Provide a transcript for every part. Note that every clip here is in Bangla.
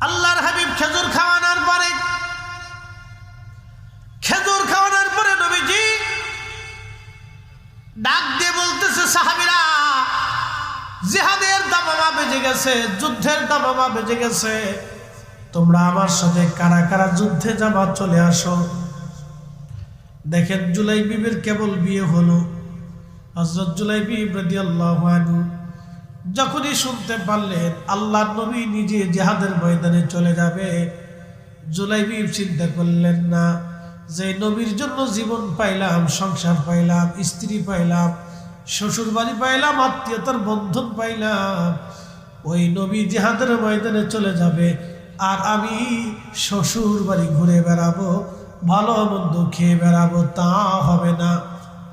আল্লাহর হাবিব খেজুর খাওয়ানোর পরে নবীজি ডাক দিয়ে বলতেছে, সাহাবীরা, জিহাদের দামামা বেজে গেছে, যুদ্ধের দামামা বেজে গেছে, তোমরা আমার সাথে কারা কারা যুদ্ধে যাবা, চলে আসো। দেখেন, জুলাইবিবের কেবল বিয়ে হলো। হযরত জুলাইবিব রাদিয়াল্লাহু আনহু যখনই শুনতে পারলেন আল্লাহর নবী নিজে জিহাদের ময়দানে চলে যাবে, জুলাইবিব চিন্তা করলেন না যে নবীর জন্য জীবন পাইলাম, সংসার পাইলাম, স্ত্রী পাইলাম, শ্বশুর বাড়ি পাইলাম, আত্মীয়তার বন্ধন পাইলাম, ওই নবী জিহাদের ময়দানে চলে যাবে আর আমি শ্বশুর বাড়ি ঘুরে বেড়াবো, ভালো মন্দ খেয়ে বেড়াবো, তা হবে না,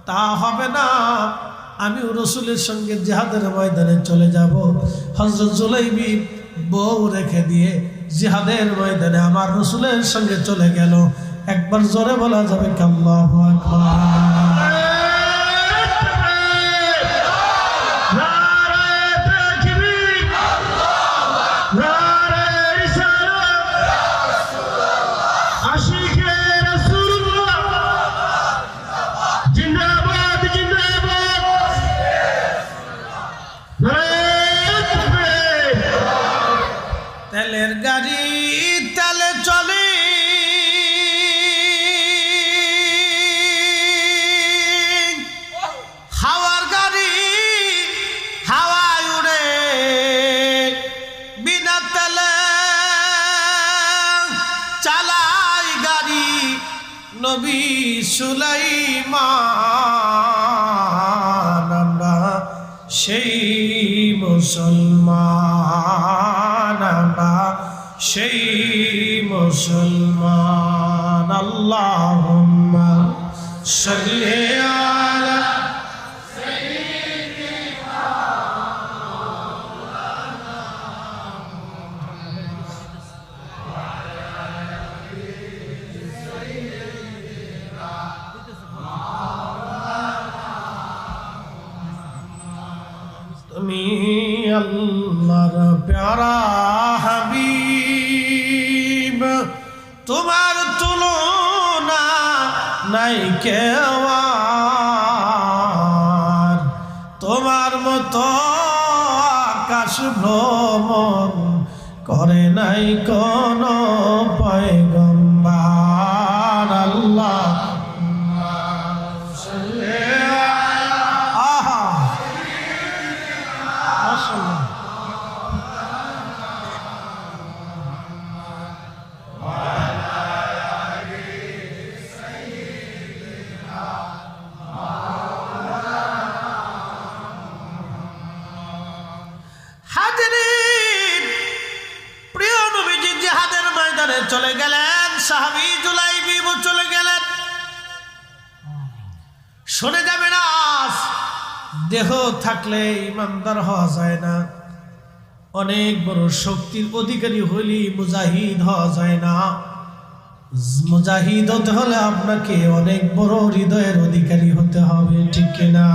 তা হবে না। আমি রসুলের সঙ্গে জিহাদের ময়দানে চলে যাব। হযরত জুলাইবিব বউ রেখে দিয়ে জিহাদের ময়দানে আমার রসুলের সঙ্গে চলে গেল। একবার জোরে বলা যাবে কি আল্লাহু আকবার? তেলের গাড়ি তেলে চলে, হাওয়ার গাড়ি হাওয়ায় উড়ে, বিনা তেলে চালাই গাড়ি নবী সুলাইমান। আমরা সেই মুসলমান, আমরা সেই মুসলমান। আল্লাহুম্মা সাল্লি আলা সাইয়্যিদিনা মাওলানা ওয়া আলা আলি সাইয়্যিদিনা মাওলানা। তুমি আল্লাহর প্যারা হাবিব, তোমার তুলনা নাই কেউ আর, তোমার মতো আকাশ ভ্রমণ করে নাই কোন পয়গম্বর। আল্লাহ চলে গেলেন, সাহাবী জুলাইবিব চলে গেলেন। শুনে যাবেন, আজ দেহ থাকলে ইমানদার হওয়া যায় না, অনেক বড় শক্তির অধিকারী হইলে মুজাহিদ হওয়া যায় না। মুজাহিদ হতে হলে আপনাকে অনেক বড় হৃদয়ের অধিকারী হতে হবে, ঠিক কিনা?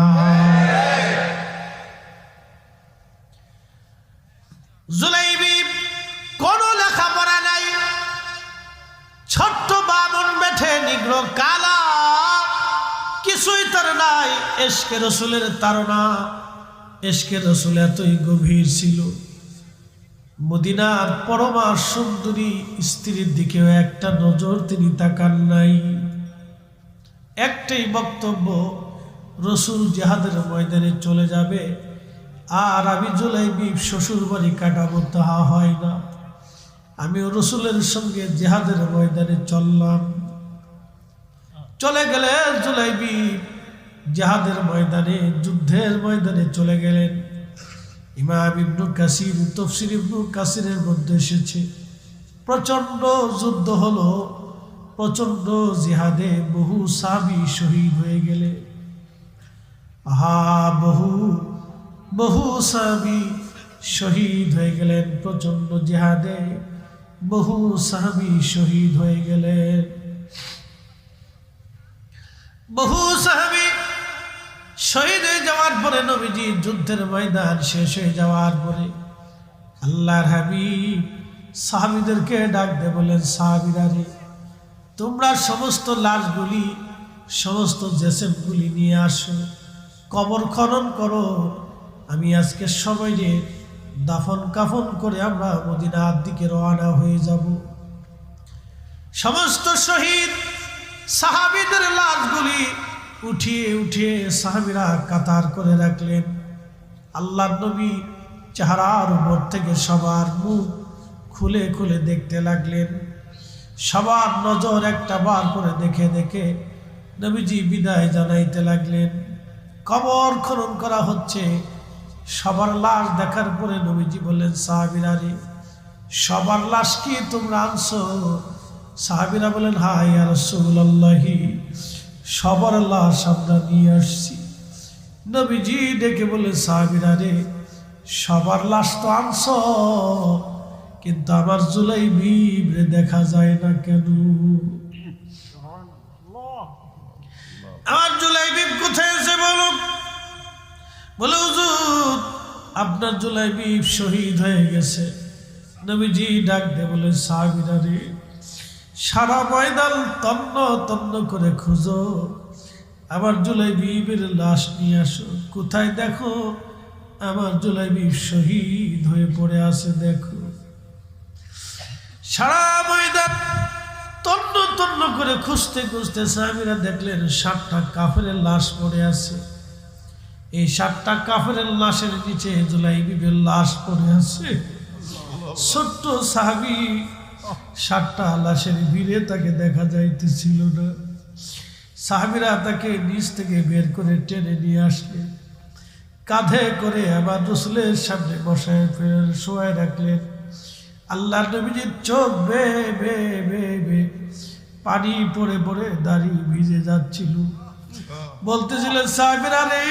জুলাইবিব কোন লেখাপড়া নাই, ছোট্ট বামন বেঠে নিগ্র কালা, কিছুই তার নাই। ইশকে রসুলের তাড়না, ইশকে রসুল এতই গভীর ছিল, মদিনার পরমা সুন্দরী স্ত্রীর দিকেও একটা নজর তিনি তাকান নাই। একটাই বক্তব্য, রসুল জিহাদের ময়দানে চলে যাবে আর আমি জুলাইবিব শ্বশুর বাড়ি কাটাবো, তাহা হয় না। আমি রসুলের সঙ্গে জিহাদের ময়দানে চললাম। চলে গেলে জুলাইবিব জিহাদের ময়দানে, যুদ্ধের ময়দানে চলে গেলেন। ইমাম ইবনে কাসির, তাফসীর ইবনে কাসিরের মধ্যে এসেছে, প্রচন্ড যুদ্ধ হলো, প্রচন্ড জিহাদে বহু সাহাবী শহীদ হয়ে গেলে। বহু সাহাবী শহীদ হয়ে গেলেন, প্রচন্ড জিহাদে বহু সাহাবী শহীদ হয়ে গেলেন। বহু সাহাবী শহীদ হয়ে যাওয়ার পরে, নবীজি যুদ্ধের ময়দান শেষ হয়ে যাওয়ার পরে, আল্লাহর হাবিব সাহাবীদেরকে ডাক দিয়ে বলেন, সাহাবীরা রে, তোমরা সমস্ত লাশগুলি, সমস্ত জেসেমগুলি নিয়ে আসো, কবর খনন করো। আমি আজকে সবাইকে দাফন কাফন করে আমরা মদিনার দিকে রওনা হয়ে যাব। সমস্ত শহীদ সাহাবীদের লাশগুলি উঠিয়ে উঠিয়ে সাহাবীরা কাতার করে রাখলেন। আল্লাহর নবী চেহারার উপর থেকে সবার মুখ খুলে খুলে দেখতে লাগলেন। সবার নজর একটা বার করে দেখে দেখে নবীজি বিদায় জানাইতে লাগলেন। কবর খনন করা হচ্ছে। সবার লাশ দেখার পরে নবীজি বললেন, সাহাবীরা রে, সবার লাশ কি তোমরা আনছো? সাহাবীরা বলেন, হ্যাঁ ইয়া রাসূলুল্লাহি, সবার লাশ আমরা নিয়ে আসছি। নবীজি ডেকে বলে, সাহাবীরা রে, সবার লাশ তো আনছো, কিন্তু আমার জুলাইবিব রে দেখা যায় না কেন? আমার জুলাইবিব কোথায় আছে বলো? বলে, হুজুর আপনার জুলাইবিব শহীদ হয়ে গেছে। নবীজি ডাক দিয়ে বলে, সাহাবীরা রে, সারা ময়দান তন্ন তন্ন করে খুঁজো, আমার জুলাইবিবের লাশ নিয়ে আসো। কোথায় দেখো? আমার জুলাইবিব শহীদ হয়ে পড়ে আছে, দেখো। সারা ময়দান তন্ন তন্ন করে খুঁজতে খুঁজতে সাহাবীরা দেখলেন 7টা কাফেরের লাশ পড়ে আছে। এই 7টা কাফেরের লাশের নিচে জুলাইবিবের লাশ পড়ে আছে। ছোট্ট সাহাবী 7টা লাশের ভিড়ে তাকে দেখা যাইতেছিল না। সাহাবীরা তাকে নিচ থেকে বের করে টেনে নিয়ে আসলেন, কাঁধে করে আবার রাসূলের সামনে বসায় ফের শোয়ায় রাখলেন। আল্লাহর নবীজির চোখ বেয়ে বেয়ে বেয়ে বেয়ে পানি পড়ে পড়ে দাড়ি ভিজে যাচ্ছিল। বলতেছিলেন, সাহাবীরা রে,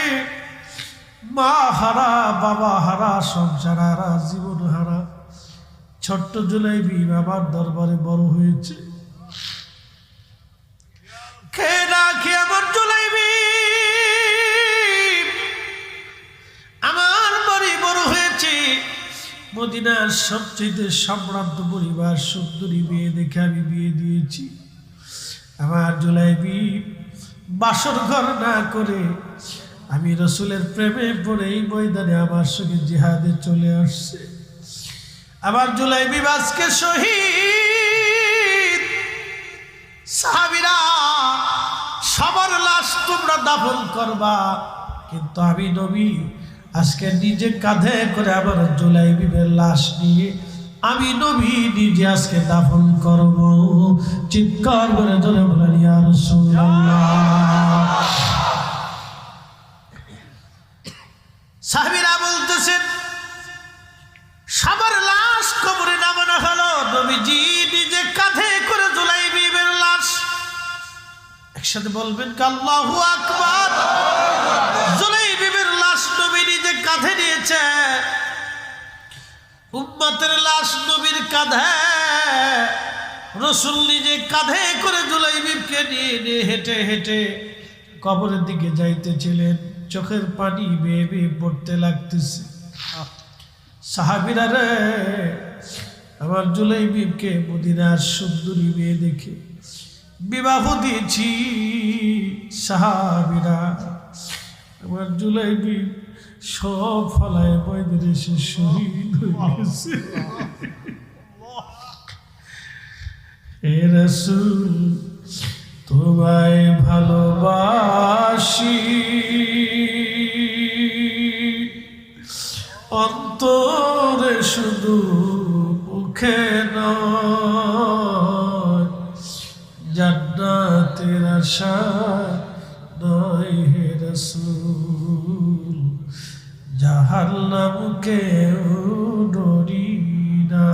মা হারা, বাবা হারা, সংসার হারা, জীবন হারা ছোট্ট জুলাইবিব আমার দরবারে বড় হয়েছে। খেয়ে না খেয়ে আমার জুলাইবিব আমার বাড়ি বড় হয়েছে। মদিনার সবচেয়ে সম্ভ্রান্ত পরিবার সুন্দরী মেয়ে দেখে আমি বিয়ে দিয়েছি। আমার জুলাইবিব বাসর ঘর না করে আমি রাসূলের প্রেমে পড়ে এই ময়দানে আমার সঙ্গে জিহাদে চলে আসছে। আমার জুলাইবিব আজকে শহীদ। সাহাবীরা, সবার লাশ তোমরা দাফন করবা, কিন্তু আমি নবী আজকে নিজে কাঁধে করে আমার জুলাইবিবের লাশ নিয়ে আমি নবী নিজে আজকে দাফন করব। চিৎকার করে ধরে বলেন, ইয়া রাসূলুল্লাহ। সাহাবীরা বলতেছেন, সবার লাশ কবরে নামানো হলো, নবীজি নিজে কাঁধে করে জুলাইবিবের লাশ। একসাথে বলবেন কি আল্লাহু আকবার। জুলাইবিবের লাশ নবী নিজে কাঁধে নিয়েছে। উম্মতের লাশ নবীর কাঁধে, রাসূল নিজে কাঁধে করে জুলাইবিবকে নিয়ে নিয়ে হেঁটে হেঁটে কবরের দিকে যাইতেছিলেন। চোখের পানি বেয়ে বেয়ে পড়তে লাগতেছে। সাহাবীরা রে, আমার জুলাইবিবকে মদিনার সুন্দরী মেয়ে দেখে বিবাহ দিয়েছি। সাহাবীরা, আমার জুলাইবিব সব ফলায় ময়দানে এসে শহীদ হয়ে গেছে। হে রাসূল, তোমায় ভালোবাসি, অন্তরে শুধু মুখে নয়, জান্নাতের আশা নয় হে রাসূল, জাহান্নামকে ডরি না।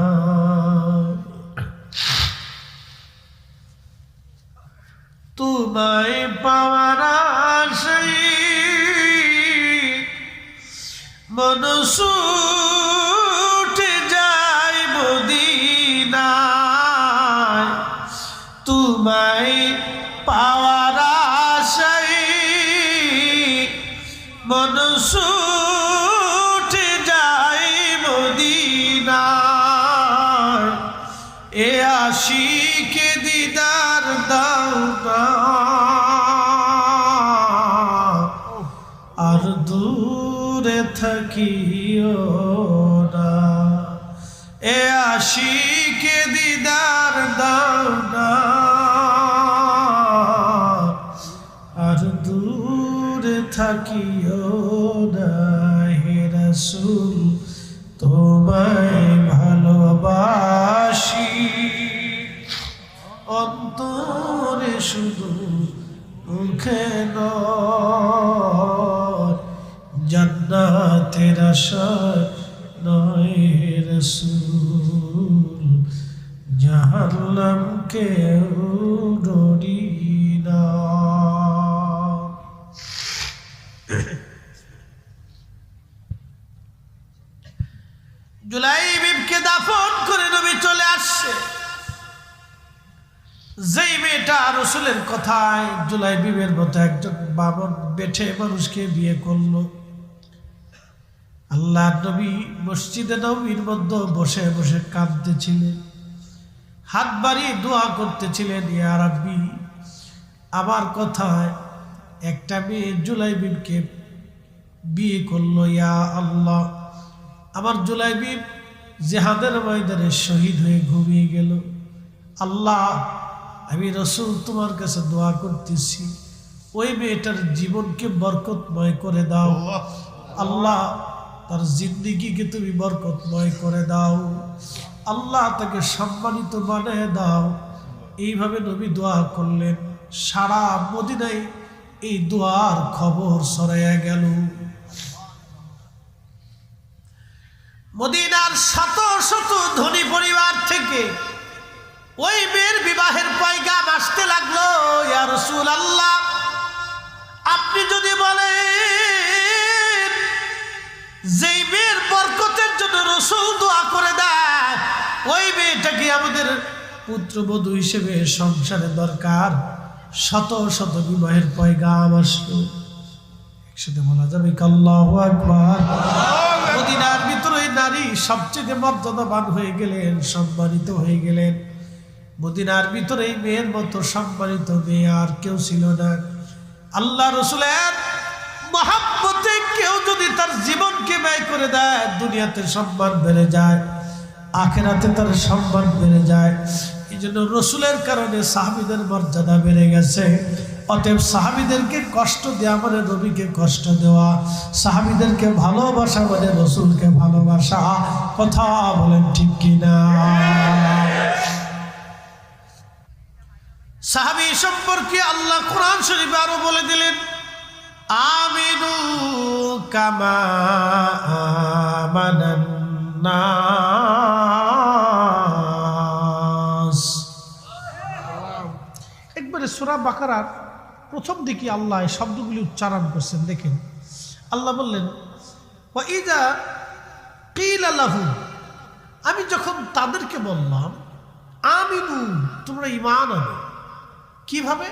তোমায় পাওয়ার আশায় মন ছুটে যায় মদিনায়। তোমায় পাওয়ার আশায় মন ছুটে যায় মদিনায়। আশিকে দিদার দাও না, আর দূরে থাকিও না। এ আশিকে দিদার দাও না, আর দূরে থাকিও না। হে রাসূল তোমায় ভালোবাসি, অন্তরে শুধু মুখে নয়, জান্নাতের আশায় নয় হে রাসূল, জাহান্নাম কেউ ডরি না। জুলাইবিবকে দাফন করে নবী চলে আসছে। যেই মেয়েটা রাসূলের কথায় জুলাইবিবের মতো একজন বামন বেঠে মানুষকে বিয়ে করলো, আল্লাহর নবী মসজিদে নববীর মধ্যে বসে বসে কাঁদতেছিলেন, হাত বাড়িয়ে দোয়া করতেছিলেন, ইয়া রাব্বি, আমার কথায় একটা মেয়ে জুলাইবিবকে বিয়ে করলো, ইয়া আল্লাহ, আমার জুলাইবিব জিহাদের ময়দানে শহীদ হয়ে ঘুমিয়ে গেল। আল্লাহ, আমি রাসূল তোমার কাছে দোয়া করতেছি, ওই মেয়েটার জীবনকে বরকতময় করে দাও। আল্লাহ, তার জিন্দেগিকে তুমি বরকতময় করে দাও। আল্লাহ, তাকে সম্মানিত বানিয়ে দাও। এইভাবে নবী দোয়া করলেন। সারা মদিনায় এই দোয়ার খবর ছড়াইয়া গেল। মদিনার শত শত ধনী পরিবার থেকে ওই মেয়ের বিবাহের পয়গাম আসতে লাগলো। ইয়া রাসূলুল্লাহ, আপনি যদি বলেন যেই মেয়ের বরকতের জন্য রাসূল দোয়া করে দেয়, ওই মেয়েটাকে আমাদের পুত্রবধূ হিসেবে সংসারে দরকার। শত শত বিবাহের পয়গাম আসলো। একসাথে বলা যাবে আল্লাহু আকবার। মদিনার ভিতরে নারী সবচেয়ে মর্যাদাবান হয়ে গেলেন, সম্মানিত হয়ে গেলেন। মদিনার ভিতরে এই মেয়ের মতো সম্মানিত মেয়ে আর কেউ ছিল না। আল্লাহ রাসূলের মহব্বতে কেউ যদি তার জীবনকে ব্যয় করে দেয়, দুনিয়াতে সম্মান বেড়ে যায়, আখিরাতে তার সম্মান বেড়ে যায়। এই জন্য রাসূলের কারণে সাহাবীদের মর্যাদা বেড়ে গেছে। অতএব সাহাবীদেরকে কষ্ট দেওয়া মানে নবীকে কষ্ট দেওয়া, সাহাবীদেরকে ভালোবাসা মানে রাসূলকে ভালোবাসা। কথা বলেন ঠিক কিনা? সাহাবী সম্পর্কে আল্লাহ কোরআন শরীফে আরো বলে দিলেন, আমিনু কামা আমানান নাস। একবারে সূরা বাকারার প্রথম দিকে আল্লাহ এই শব্দগুলি উচ্চারণ করছেন। দেখেন, আল্লাহ বললেন, ওয়া ইযা কিলা লাহুম, আমি যখন তাদেরকে বললাম আমিনু, তোমরা ঈমান আনো। কিভাবে?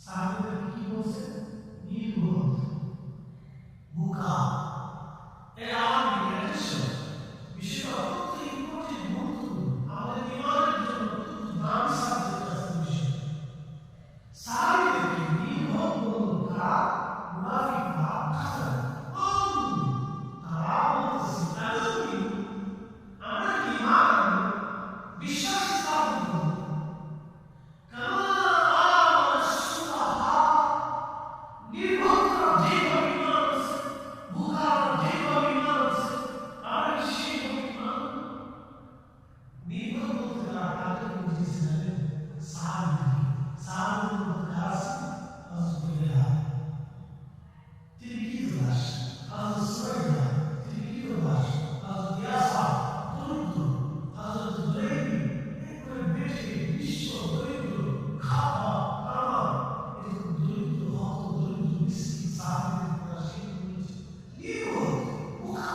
সাহাবীদের কি বলছে? নির্বোধ, বোকা। এটা আমার বিশেষ বিষয়টা অত্যন্ত ইম্পর্টেন্ট, গুরুত্বপূর্ণ আমাদের ইমানের জন্য অত্যন্ত দামি সাবজেক্ট আছে বিষয়। সাহাবীদেরকে নির্বোধ বলল কারা? মুনাফিকরা, কাফেররা। তারা বলতেছে আমরা কি ইমান আনবো, বিশ্বাস স্থাপন করবো। নির্বোধরা যেভাবে ইমান আনছে, বোকারা যেভাবে ইমান আনছে, আমরা কি সেইভাবে ইমান আনবো? নির্বোধ বলতে তাদের বুঝেছে জানেন সাহাবীদের মধ্যে কারা ছিল? হযরত বিলাল। তিনি কি দাস? হযরত সুরাইয়া। তিনি কি দাস? হযরত ইয়াসার। দরিদ্র হযরত জুলাইবি, একবারে বেটে বিশ্ব দরিদ্র, খাওয়া দাওয়া, এরকম দরিদ্র হত দরিদ্র মিসকিন সাহাবীদের কথা সে বলেছে নির্বোধ, বোকা।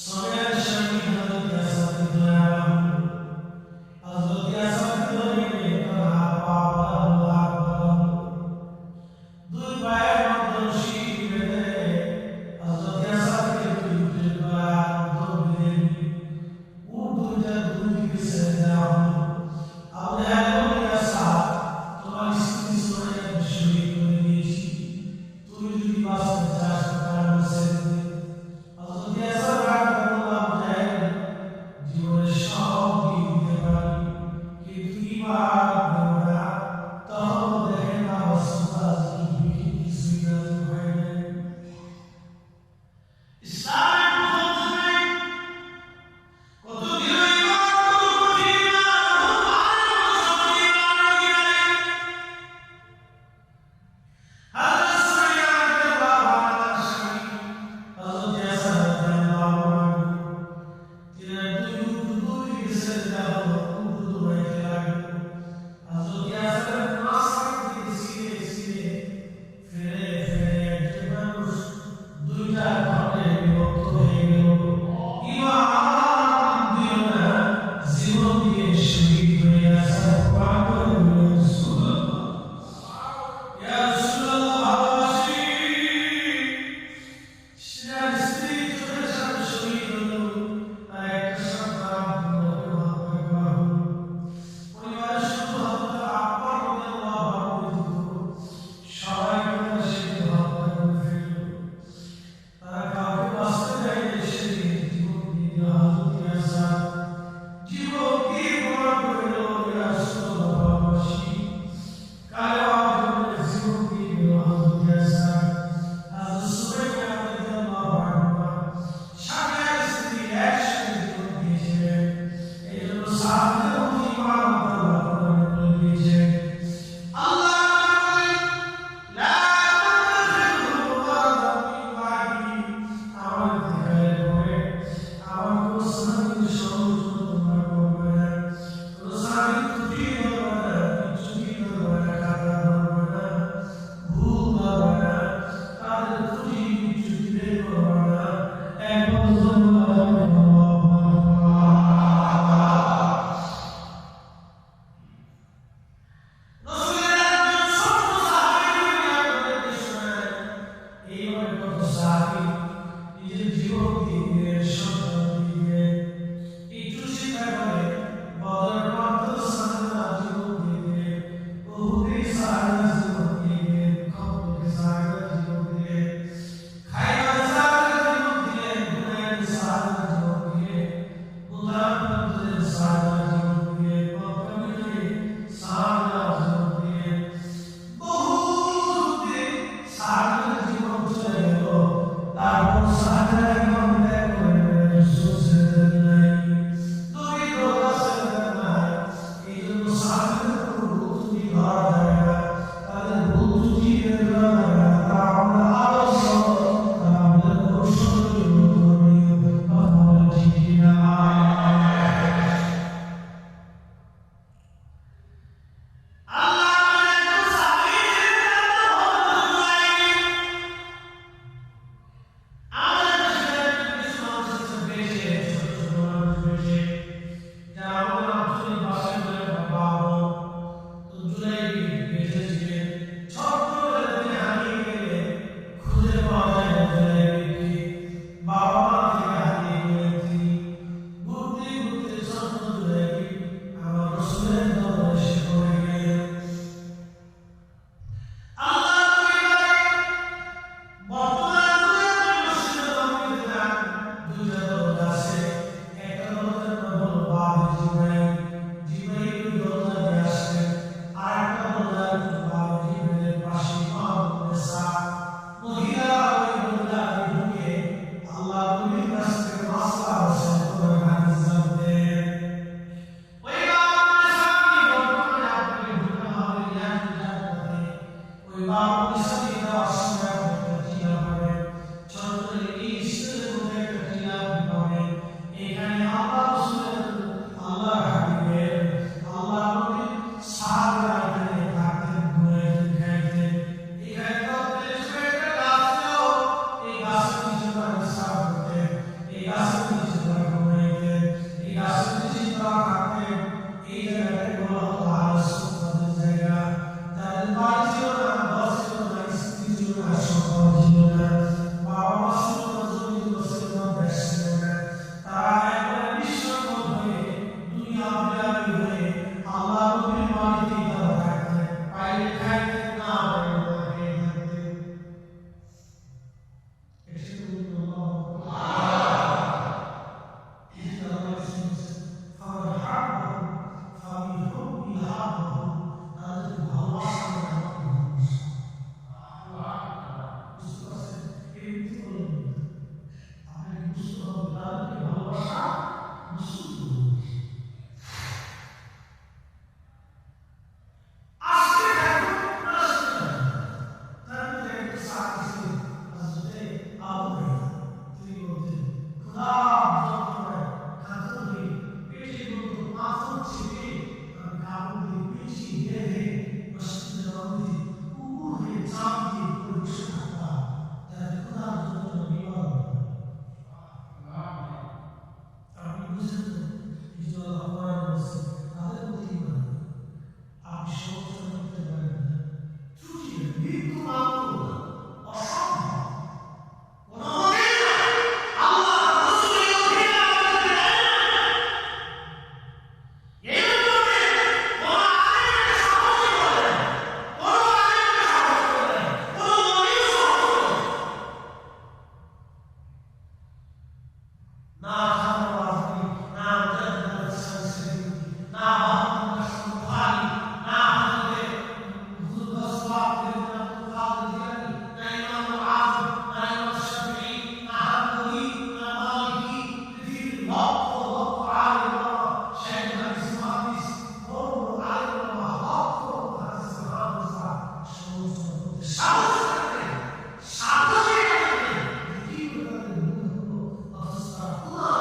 Soya চোখের সামনে শহীদ হলো, তার একটা সন্তান পরিবারের শুধু হত্যা আকবর সবাই হত্যা করে ফেলল। তারা কাউকে বাঁচতে চাইলে সে জীবন দিয়ে জীবনকে বড় করল রাসূলুল্লাহ কালে জীবন দিয়ে হযরত সুবাইয়া রাদিয়াল্লাহু আনহা সাথে স্ত্রী একসাথে জীবন দিয়েছিলেন। এই জন্য সাহাবাদের প্রতি ইমান আল্লাহ বলে দিয়েছেন, আল্লাহ লা তাতাখিযু ওয়ালাদাম মিন বাদি, আমার দিকে পড়ে আমার কোন সাহাবীর সহযোগিতা তোমরা করবে না, কোন সাহাবীর ত্রুটি করবে না, বিচ্যুতি করবে না, খাতা করবে না, ভুল করবে না, তাদের ত্রুটি বিচ্যুতি বের করবে না। একবার নিজের জীবন দিয়ে সন্তান দিয়ে একটু চিন্তা করে বদরের মাত্র সাহারা জীবন দিয়ে বহুতে সাহারা জীবন দিয়ে খবরে সাহারা জীবন দিয়ে খাইবার সাহারা জীবন দিয়ে গুনাহের সাহারা জীবন দিয়ে মুদারাতের সাহারা জীবন দিয়ে বদকামিলে সাহারা জীবন দিয়ে বহুতে সাহারা জীবন চলে গেল। তারপর সাহারা জীবন ত্যাগ করে সুসেদের নাই দুই দোলাসেদের নাই। এই জন্য সাহারাদের কোনো ভুল ধরা যায় না, তাদের ভুল ত্রুটি বের করা যায় না। তারা আমাদের আদর্শ, তারা আমাদের অনুসরণীয় কথা বলে ঠিক না। Allah না খাওয়ানি, না জান্নাত সানসি, না বাহাদুর সুবহানি, না হলে যুদ্ধসওয়াব দিনা মুকাদ্দিয়ানি, না ইমাম আযম, না ইমাম শাফিঈ, না হানাফি, না মালিকি, পৃথিবীর লক্ষ লক্ষ আলেম শেখ হাদিস মুহাদ্দিস বড় বড় আলেম লক্ষ হাদিস মুহাদ্দিস সমস্ত সাহস রাখেন, সাহসে রাখেন, কি করে অবস্থা পুরা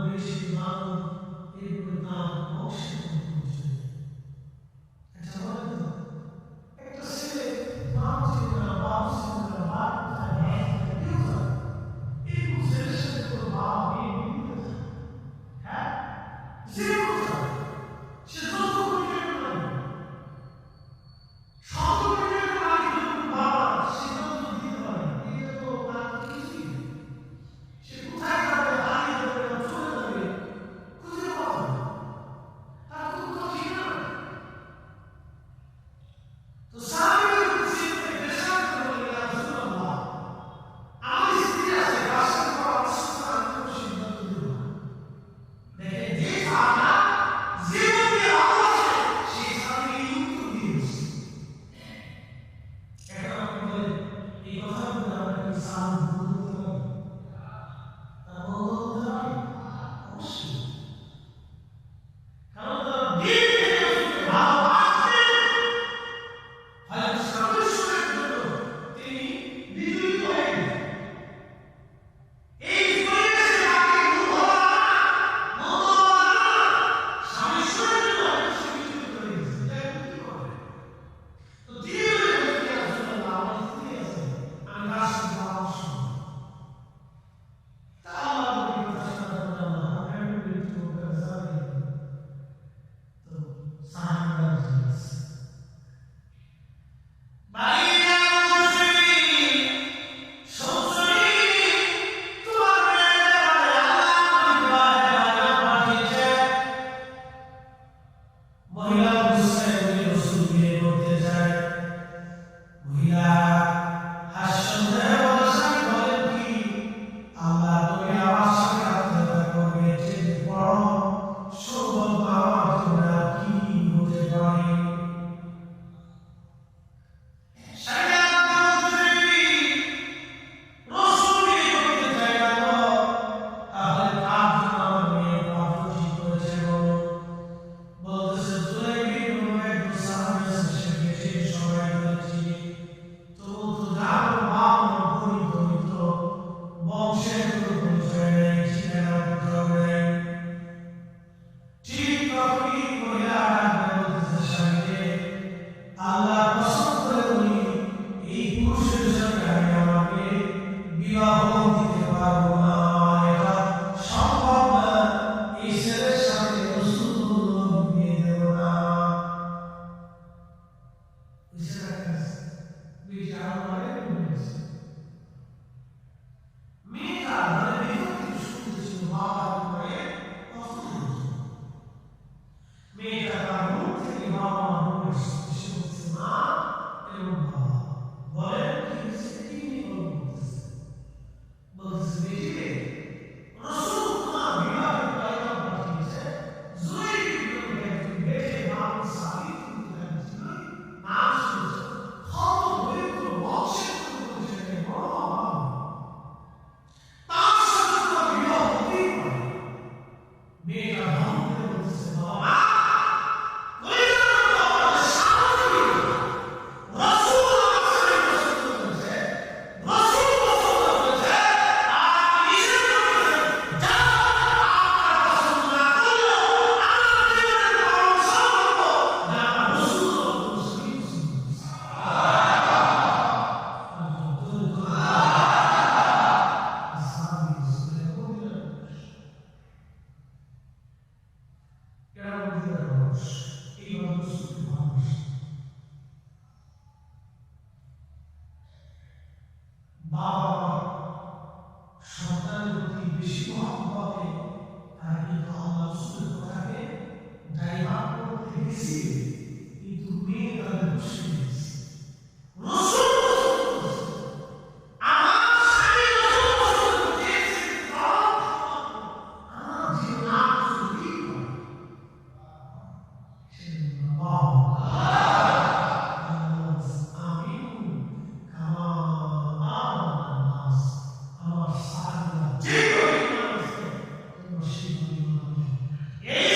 বেশি মানুষ এরপরে তার বংশে পৌঁছে। আচ্ছা বলেন তো, একটা ছেলে বাপ ছিল না, বাপ ছিল না, বাপ কোথায়, ভাই কোথায়, কেউ জানে। এরকম ছেলের সাথে তোর বাপ মেয়ে মিলতে চায়, হ্যাঁ, যে কোথায় সে যত করে করবে, শত করে করবে, বাবা সিদ্ধান্ত দিতে পারে, এটা তো তার কিছুই নেই। সে কোথায় যাবে, হারিয়ে যাবে, চলে যাবে, খুঁজে পাওয়া যাবে না। তার তো কোথাও ঠিকানা নেই। তো সাহাবীরা চিন্তা পেশাব করে বললেন, ইয়া রাসূলুল্লাহ, আমার স্ত্রী আছে, তার সাথে পরামর্শ করে আমি কোনো সিদ্ধান্ত দেব না। দেখেন, যে সাহাবা জীবন দিয়ে ভালোবাসে, সেই সাহাবী এই উত্তর দিয়েছে। এখন আপনি বলেন, এই কথাগুলো আমরা কি সাহাবী বলতে পারি? তারা বলতে পারি? অবশ্যই। কারণ তারা দিন থেকে রাসূলকে ভালোবাসতেন। হয়তো স্বামীর জন্য তিনি বিচলিত হয়ে গেছেন। এই পরিবেশে তাকে স্বামীর জন্য হয়তো সে বিচলিত হয়ে গেছে। এটা এখন কি করবে? তো তিনি বললেন, ইয়া রাসূলুল্লাহ, আমার স্ত্রী আছে, আমি তার সাথে পরামর্শ করব। তা আল্লাহ নবী তার সাথে বললেন, আমি মৃত্যু জানি। তো সাহাবীরা বলছে, ভাইয়া মুসলিম সৌসরি তোমার মেয়ের আল্লাহ পাঠিয়েছে। মহিলা বলছে, ওই রাসূল বিয়ে করতে চায়। মহিলা হাসিমুখে বলে, স্বামী বলেন কি? আল্লাহ তুমি আমার সাথে আত্মীয়তা করবে, এর চেয়ে বড় সৌভাগ্য আমার জন্য আর কি হতে পারে? আল্লাহ পছন্দ করে উনি এই পুরুষের সঙ্গে আমি আমাকে বিবাহ দিতে পারবো না, এটা সম্ভব না। এই ছেলের সাথে রাসূলুল্লাহ বিয়ে দেব না। ওই ছেলের কাছে বিয়েটা আমারে বলেছে। মেয়েটা মানে বিপত্তি শুনতেছিল বাবার করে কষ্ট হচ্ছে। মেয়েটা তার মুখ থেকে বাবা মনে এসে বলছে, মা এবং বাবা বলেন কি হয়েছে, কি নিয়ে বলতেছে? বলতেছে, বেটি রে, রাসূল তোমার বিবাহে পয়গাম পাঠিয়েছে। জুরাইর ইবনে একজন বেটে নাম সাবিত ইবনে আব্দুল্লাহ নাম শুনেছে, কত দরিদ্র বংশের পরিচয় বড় অভাব, তার সাথে তোমার বিবাহ হতেই পারে। মেয়েটা ধমক দিয়ে বলতেছে, বাবা বাবা সন্তানের প্রতি বেশি মহব্বতে তারা কিন্তু আল্লাহ রাসূলের কথাকে ডাইভার্ট করতে গেছে, কিন্তু মেয়ে তাদের খুশি হয়েছে। রাসূল আমার স্বামী রাসূল পছন্দ করেছে, আমার জীবন রাসূল কি করে এই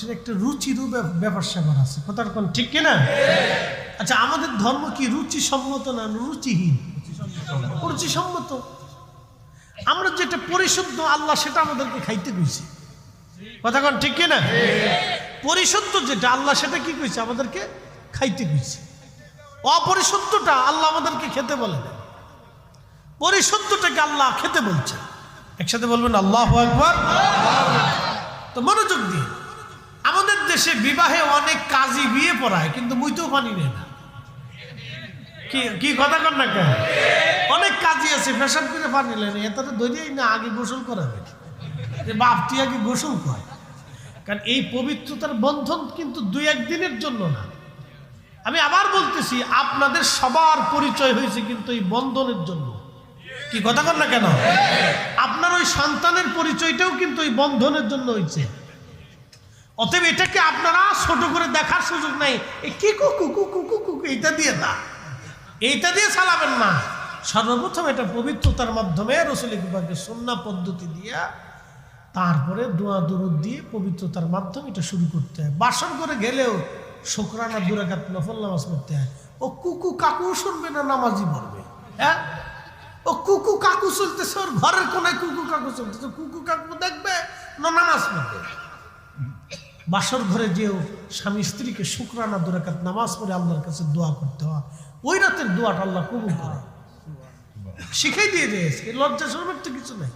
মানুষের একটা রুচিরও ব্যাপার স্যাপার আছে, কথার কোন ঠিক কিনা? আচ্ছা, আমাদের ধর্ম কি রুচি সম্মত না রুচিহীন? রুচি সম্মত। আমরা যেটা পরিশুদ্ধ আল্লাহ সেটা আমাদেরকে খাইতে কইছে, কথা কোন ঠিক কিনা? পরিশুদ্ধ যেটা আল্লাহ সেটা কি কইছে? আমাদেরকে খাইতে কইছে। অপরিশুদ্ধটা আল্লাহ আমাদেরকে খেতে বলে না, পরিশুদ্ধটাকে আল্লাহ খেতে বলছে। একসাথে বলবেন আল্লাহু আকবার। তো মনোযোগ দিয়ে, আমাদের দেশে বিবাহে অনেক কাজী বিয়ে পড়ায় কিন্তু মুইতেও পানি নেয় না। কি কথা কর না কেন? অনেক কাজী আছে ফ্যাশন করে পানি নেয় না, এত ধরিয়াই না আগে গোসল করাবে, বাপ তুই আগে গোসল কর। কারণ এই পবিত্রতার বন্ধন কিন্তু 2-1 দিনের জন্য না। আমি আবার বলতেছি, আপনাদের সবার পরিচয় হয়েছে কিন্তু এই বন্ধনের জন্য। কি কথা কর না কেন? আপনার ওই সন্তানের পরিচয়টাও কিন্তু এই বন্ধনের জন্য হয়েছে। অতএব এটাকে আপনারা ছোট করে দেখার সুযোগ নাই। কি কুকু কুকু কুকু এইটা দিয়ে না, এইটা দিয়ে চালাবেন না। সর্বপ্রথম এটা পবিত্রতার মাধ্যমে রাসূল পাকের সুন্নাহ পদ্ধতি দিয়া, তারপরে দোয়া দরুদ দিয়ে পবিত্রতার মাধ্যমে এটা শুরু করতে হয়। বাসর করে গেলেও শুকরানা 2 রাকাত নফল নামাজ পড়তে হয়। ও কুকু কাকু শুনবে না, নামাজি পড়বে। হ্যাঁ, ও কুকু কাকু চলতেছে, ওর ঘরের কোনায় কুকু কাকু চলতেছে, কুকু কাকু দেখবে না নামাজ পড়বে। বাসর ঘরে যেও স্বামী স্ত্রীকে শুকরানা 2 রাকাত নামাজ পড়ে আল্লাহর কাছে দোয়া করতে হয়। ওই রাতের দোয়াটা আল্লাহ কবুল করে, শিখাই দিয়ে দিয়েছে। লজ্জা শরমের তো কিছু নাই।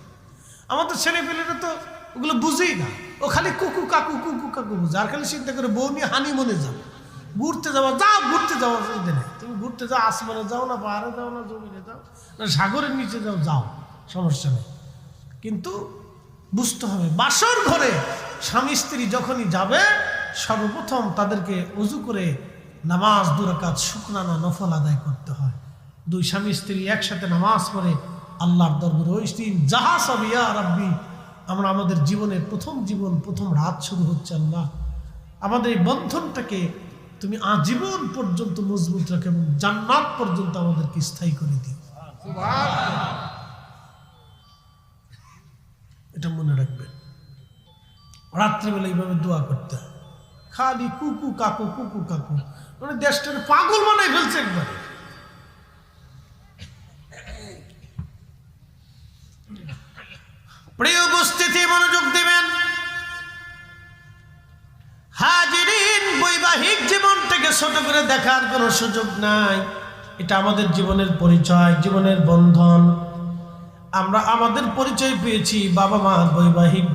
আমাদের ছেলে পেলেরা তো ওগুলো বুঝেই না, ও খালি কুকু কাকু বুঝে, আর খালি চিন্তা করে বউ নিয়ে হানিমুনে যাবো, ঘুরতে যাবো। যাও ঘুরতে যাওয়া অসুবিধা নেই, তুমি ঘুরতে যাও, আসমানে যাও না, পাহাড়ে যাও না, জমিনে যাও না, সাগরের নিচে যাও, সমস্যা নেই। কিন্তু বুঝতে হবে, বাসর ঘরে স্বামী স্ত্রী যখনই যাবে সর্বপ্রথম তাদেরকে উযু করে নামাজ 2 রাকাত শুকরানা নফল আদায় করতে হয়। 2 স্বামী স্ত্রী একসাথে নামাজ পড়ে আল্লাহর দরবারে ওই দিন যাহা সব ইয়া রাব্বি, আমরা আমাদের জীবনের প্রথম রাত শুরু হচ্ছে। আল্লাহ, আমাদের এই বন্ধনটাকে তুমি আজীবন পর্যন্ত মজবুত রাখো এবং জান্নাত পর্যন্ত আমাদেরকে স্থায়ী করে দিও। এটা মনে রাখবেন, রাত্রিবেলা এইভাবে দোয়া করতে হয়। খালি কুকু কাকু মানে দেশটার পাগল বানাই ফেলছে একবারে। প্রিয় উপস্থিতি, মনোযোগ দিবেন। হাজিরিন, বৈবাহিক জীবনটাকে ছোট করে দেখার কোনো সুযোগ নাই। এটা আমাদের জীবনের পরিচয়, জীবনের বন্ধন। আমরা আমাদের পরিচয় পেয়েছি বাবা মার বৈবাহিক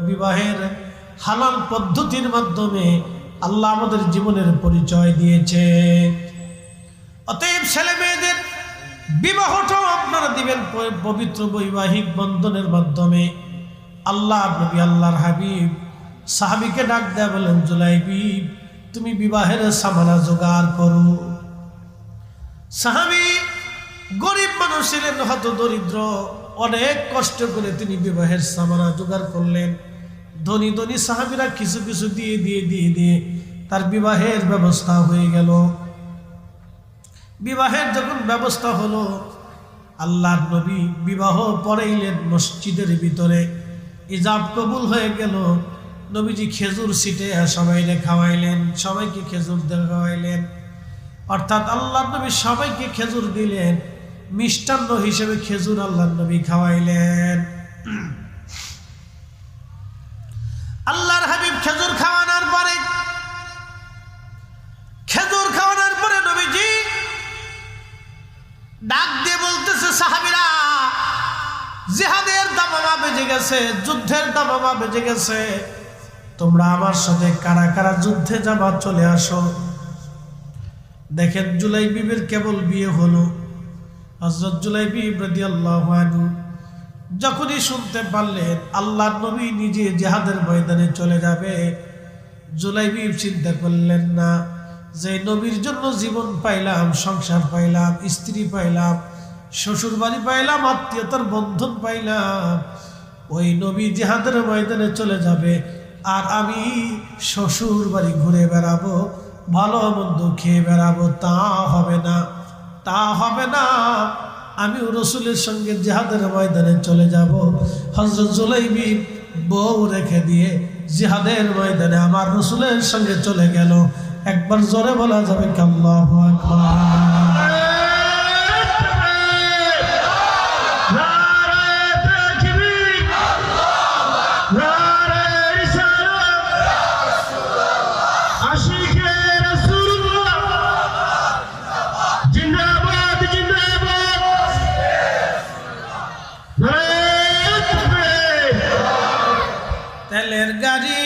বিবাহের হালাল পদ্ধতির মাধ্যমে। আল্লাহ আমাদের জীবনের পরিচয় দিয়েছে। অতএব ছেলে মেয়েদের বিবাহটাও আপনারা দিবেন পবিত্র বৈবাহিক বন্ধনের মাধ্যমে। আল্লাহ নবী, আল্লাহর হাবিব সাহাবীকে ডাক দেয়া বলেন, জুলাইবি তুমি বিবাহের সামানা জোগাড় করো। সাহাবী গরিব মানুষ ছিলেন, হত দরিদ্র, অনেক কষ্ট করে তিনি বিবাহের সামানা জোগাড় করলেন। ধনী ধনী সাহাবীরা কিছু কিছু দিয়ে তার বিবাহের ব্যবস্থা হয়ে গেল। বিবাহের যখন ব্যবস্থা হলো, আল্লাহর নবী বিবাহ পড়াইলেন মসজিদের ভিতরে। ইজাব কবুল হয়ে গেল। নবীজি খেজুর ছিটে সবাইকে খাওয়াইলেন, সবাইকে খেজুর খাওয়াইলেন। অর্থাৎ আল্লাহর নবী সবাইকে খেজুর দিলেন, মিষ্টান্ন হিসেবে খেজুর আল্লাহর নবী খাওয়াইলেন। আল্লাহর হাবিব খেজুর খাওয়ানোর পরে নবীজি ডাক দিয়ে বলতেছে, সাহাবীরা জিহাদের দামামা বেজে গেছে, যুদ্ধের দামামা বেজে গেছে, তোমরা আমার সাথে কারা কারা যুদ্ধে যাবা চলে আসো। দেখেন, জুলাইবিবের কেবল বিয়ে হলো। হযরত জুলাইবিব রাদিয়াল্লাহু আনহু যখনই শুনতে পারলেন আল্লাহর নবী নিজে জিহাদের ময়দানে চলে যাবে, জুলাইবিব চিন্তা করলেন না যে নবীর জন্য জীবন পাইলাম, সংসার পাইলাম, স্ত্রী পাইলাম, শ্বশুর বাড়ি পাইলাম, আত্মীয়তার বন্ধন পাইলাম, ওই নবী জিহাদের ময়দানে চলে যাবে আর আমি শ্বশুর বাড়ি ঘুরে বেড়াবো, ভালো মন্দ খেয়ে বেড়াবো। তা হবে না। আমি রাসূলের সঙ্গে জিহাদের ময়দানে চলে যাব। হযরত জুলাইবিব বউ রেখে দিয়ে জিহাদের ময়দানে আমার রাসূলের সঙ্গে চলে গেল। একবার জোরে বলা যাবে কি আল্লাহু আকবার। তেলের গাড়ি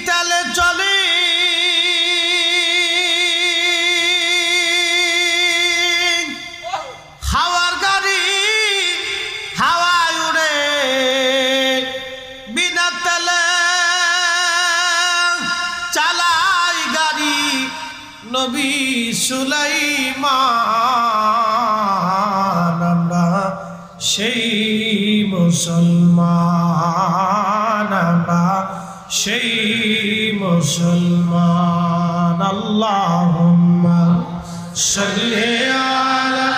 তেলে চলে, হাওয়ার গাড়ি হাওয়ায় উড়ে, বিনা তেলে চালাই গাড়ি নবী সুলাইমান। আমরা সেই মুসলমান, আমরা সেই মুসলমান। আল্লাহুম্মা সাল্লি আলা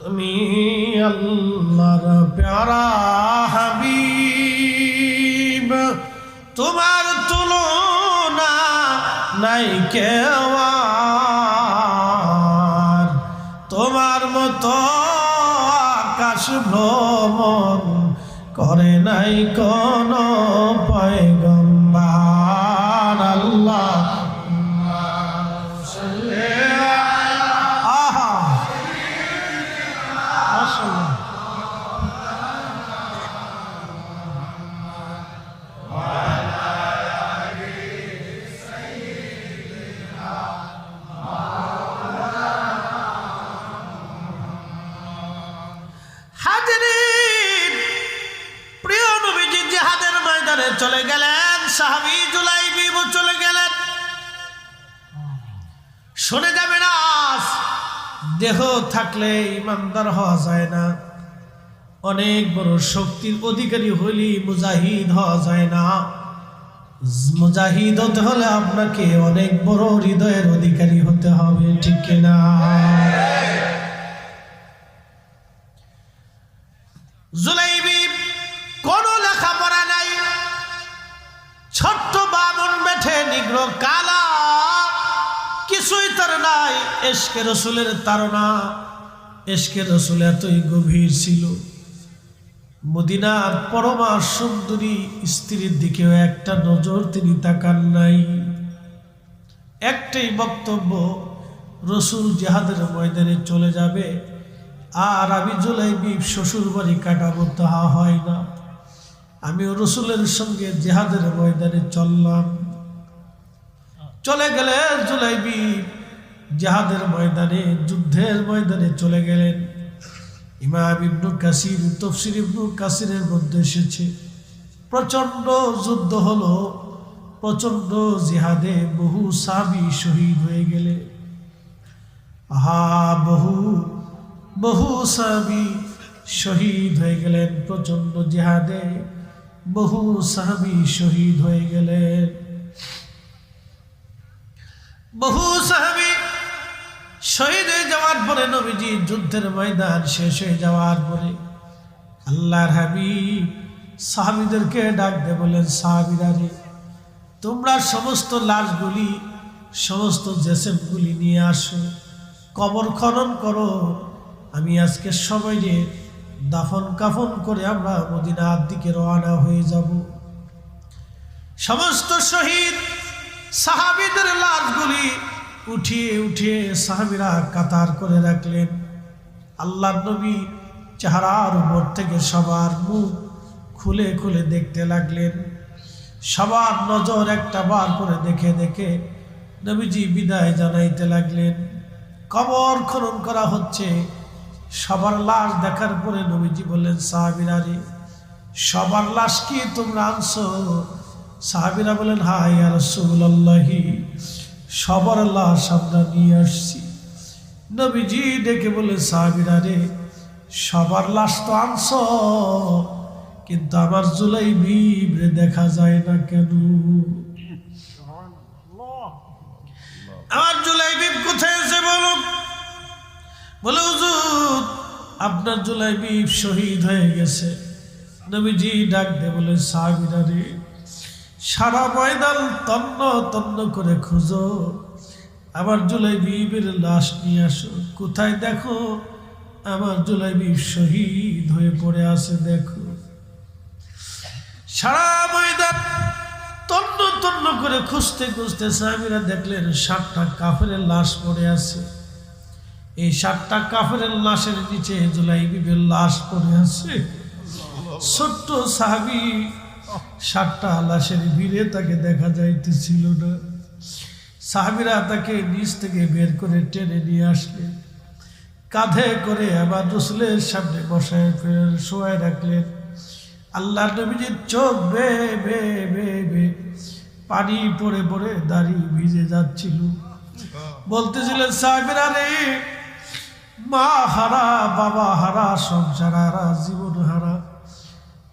তুমি আল্লাহর প্যারা হাবিব, তোমার তুলনা নাই কেউ আর, তোমার মতো আকাশ ভ্রমণ করে নাই কোন পয়গম্বর। আল্লাহ চলে গেলেন, সাহাবী জুলাইবীও চলে গেলেন। শুনে যাবে না, দেহ থাকলে ইমানদার হওয়া যায় না। অনেক বড় শক্তির অধিকারী হইলে মুজাহিদ হওয়া যায় না। মুজাহিদ হতে হলে আপনাকে অনেক বড় হৃদয়ের অধিকারী হতে হবে, ঠিক কিনা? জুলাইবী কোনো লেখাপড়া নাই, ছোট্ট বামন বেঠে নিগ্র কালা, কিছুই তার নাই। ইশকে রাসূলের তাড়না, ইশকে রাসূল এতই গভীর ছিল, মদিনার পরমা সুন্দরী স্ত্রীর দিকেও একটা নজর তিনি তাকান নাই। একটাই বক্তব্য, রাসূল জিহাদের ময়দানে চলে যাবে আর আমি জুলাইবী শ্বশুর বাড়ি কাটাবো, তাহা হয় না। আমিও রাসূলের সঙ্গে জিহাদের ময়দানে চললাম। চলে গেলে জুলাইবী জিহাদের ময়দানে, যুদ্ধের ময়দানে চলে গেলেন। ইমাম ইবনে কাসির তাফসীর ইবনে কাসিরের মধ্যে এসেছে, প্রচন্ড যুদ্ধ হলো, প্রচন্ড জিহাদে বহু সাহাবী শহীদ হয়ে গেলে। বহু সাহাবী শহীদ হয়ে গেলেন, প্রচন্ড জিহাদে বহু সাহাবী শহীদ হয়ে গেলেন। বহু সাহাবী শহীদ হয়ে যাওয়ার পরে, নবীজি যুদ্ধের ময়দান শেষ হয়ে যাওয়ার পরে আল্লাহর হাবিব সাহাবীদেরকে ডাক দিয়ে বলেন, সাহাবীরা রে, তোমরা সমস্ত লাশগুলি, সমস্ত জেসেমগুলি নিয়ে আসো, কবর খনন করো। আমি আজকে সবাইকে দাফন কাফন করে আমরা মদিনার দিকে রওনা হয়ে যাব। সমস্ত শহীদ সাহাবীদের লাশগুলি উঠিয়ে উঠিয়ে সাহাবীরা কাতার করে রাখলেন। আল্লাহর নবী চেহারার উপর থেকে সবার মুখ খুলে খুলে দেখতে লাগলেন। সবার নজর একটা বার করে দেখে দেখে নবীজি বিদায় জানাইতে লাগলেন। কবর খনন করা হচ্ছে, সবার লাশ দেখার পরে নবীজি বললেন, সাহাবীরা রে, সবার লাশ কি তোমরা আনছো? সাহাবীরা বলেন, হ্যাঁ ইয়া রাসূলুল্লাহ, সবার লাশ আমরা নিয়ে আসছি। নবীজি ডেকে বলে, সাহাবীরা রে, সবার লাশ তো আনছো, কিন্তু আমার জুলাইবিবরে দেখা যায় না কেন? আমার জুলাইবিব কোথায় আছে বলো? বলে হুজুর আপনার জুলাইবিব শহীদ হয়ে গেছে। নবীজি ডাক দে বলে সাহাবীরা রে, সারা ময়দান তন্ন তন্ন করে খুঁজো, আমার জুলাইবিবের লাশ নিয়ে আসো। কোথায়? দেখো আমার জুলাইবিব শহীদ হয়ে পড়ে আছে। দেখো সারা ময়দান তন্ন তন্ন করে খুঁজতে খুঁজতে সাহাবীরা দেখলেন 7টা কাফেরের লাশ পড়ে আছে। এই 7টা কাফেরের লাশের নিচে জুলাইবিবের লাশ পড়ে আছে। ছোট্ট সাহাবী 7টা লাশের ভিড়ে তাকে দেখা যাইতেছিল না। সাহাবীরা তাকে নিচ থেকে বের করে টেনে নিয়ে আসলেন, কাঁধে করে আবার রাসূলের সামনে বসায় শোয়ায় রাখলেন। আল্লাহ নবীজির চোখ বে বে বে বে পানি পড়ে পড়ে দাড়ি ভিজে যাচ্ছিল। বলতেছিলেন সাহাবীরা রে, মা হারা, বাবা হারা, সংসার হারা, জীবন হারা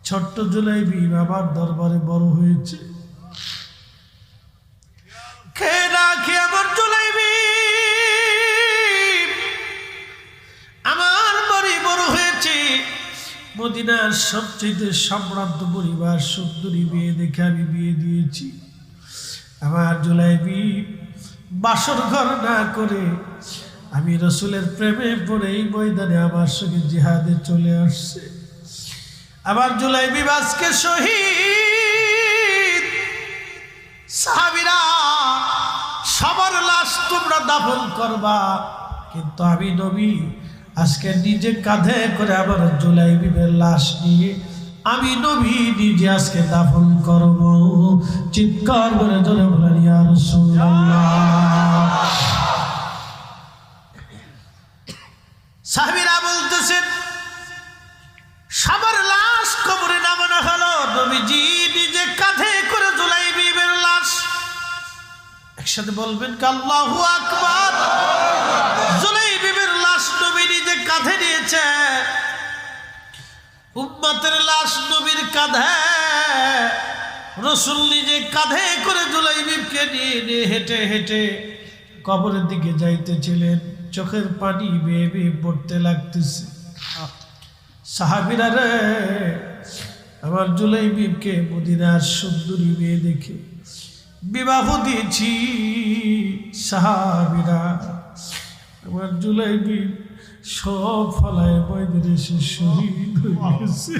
ছোট্ট জুলাইবিব আমার দরবারে বড় হয়েছে। খেয়ে না খেয়ে আমার জুলাইবিব আমার বাড়ি বড় হয়েছে। মদিনার সবচেয়ে সম্ভ্রান্ত পরিবার সুন্দরী মেয়ে দেখে আমি বিয়ে দিয়েছি। আমার জুলাইবিব বাসর ঘর না করে আমি রাসূলের প্রেমে পড়ে এই ময়দানে আমার সঙ্গে জিহাদে চলে আসছে। আমার জুলাইবিব আজকে শহীদ। সাহাবীরা সবার লাশ তোমরা দাফন করবা, কিন্তু আমি নবী আজকে নিজে কাঁধে করে আমার জুলাইবিবের লাশ নিয়ে আমি নবী নিজে আজকে দাফন করব। চিৎকার করে জোরে বলেন ইয়া রাসূলুল্লাহ। সাহাবীরা বলতেছেন সবার লাশ কবরে নামানো হলো, নবীজি নিজে কাঁধে করে জুলাইবিবের লাশ। একসাথে বলবেন কি আল্লাহু আকবার। জুলাইবিবের লাশ নবী নিজে কাঁধে নিয়েছে। উম্মতের লাশ নবীর কাঁধে, রাসূল নিজে কাঁধে করে জুলাইবিবকে নিয়ে হেঁটে হেঁটে কবরের দিকে যাইতেছিলেন। চোখের পানি বেয়ে বেয়ে পড়তে লাগতেছে। সাহাবীরা রে, আমার জুলাইবিবকে মদিনার সুন্দরী মেয়ে দেখে বিবাহ দিয়েছি। সাহাবীরা আমার জুলাইবিব সব ফলায় ময়দানে এসে শহীদ হয়ে গেছে।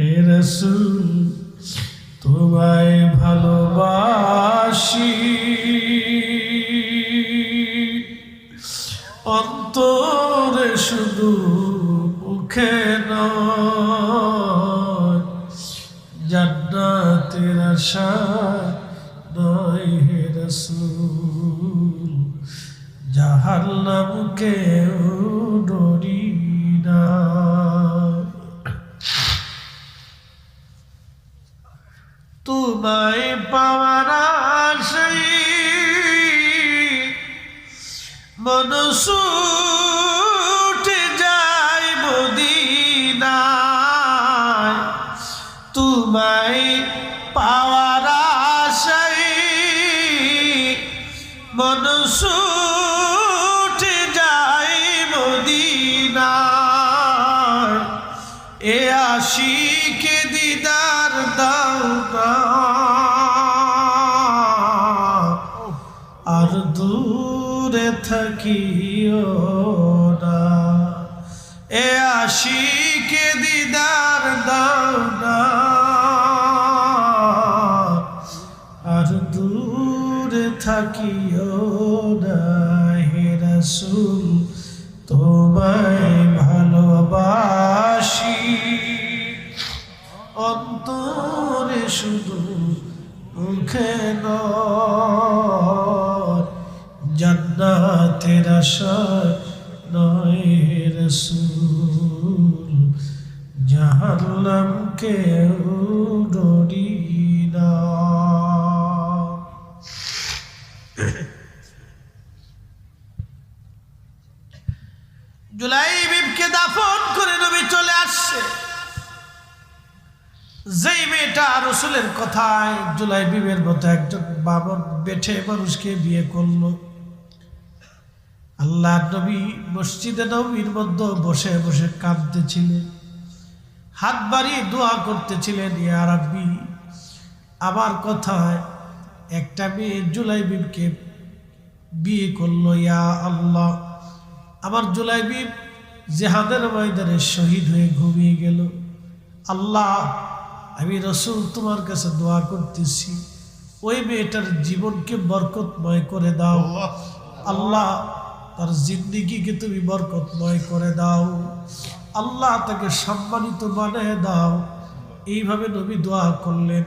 এ রাসূল তোমায় ভালোবাসি, অন্তরে শুধু মুখে নয়, জান্নাতের আশা নয় হে রাসূল, জাহান্নামকে ডরি না। তোমায় পাওয়ার আশায় মন ছুটে যায় মদিনায়। তোমায় পাওয়ার আশায় মন ছুটে যায় মদিনায়। এ আশিকে দিদার দাও না, আর দূরে থাকিও না। এ আশিকে দিদার দাও না, আর দূরে থাকিও না। হে রাসূল তোমায় ভালোবাসি, অন্তরে শুধু মুখে নয়, জান্নাতের আশা নয় হে রাসূল, জাহান্নামকে ডরি না। জুলাইবিবকে মেয়েকে দাফন করে নবী চলে আসছে। যেই মেয়েটা রাসূলের কথায় জুলাইবিবের মতো একজন বাবর বেঠে মানুষকে বিয়ে করলো, আল্লাহ নবী মসজিদে নববীর মধ্যে বসে বসে কাঁদতেছিলেন, হাত বাড়িয়ে দোয়া করতেছিলেন, ইয়া রাব্বি, আমার কথায় একটা মেয়ে জুলাইবিবকে বিয়ে করলো, ইয়া আল্লাহ, আমার জুলাইবিব জিহাদের ময়দানে শহীদ হয়ে ঘুমিয়ে গেল। আল্লাহ, আমি রাসূল তোমার কাছে দোয়া করতেছি, ওই মেয়েটার জীবনকে বরকতময় করে দাও। আল্লাহ, তার জিন্দেগিকে তুমি বরকতময় করে দাও। আল্লাহ, তাকে সম্মানিত বানিয়ে দাও। এইভাবে নবী দোয়া করলেন।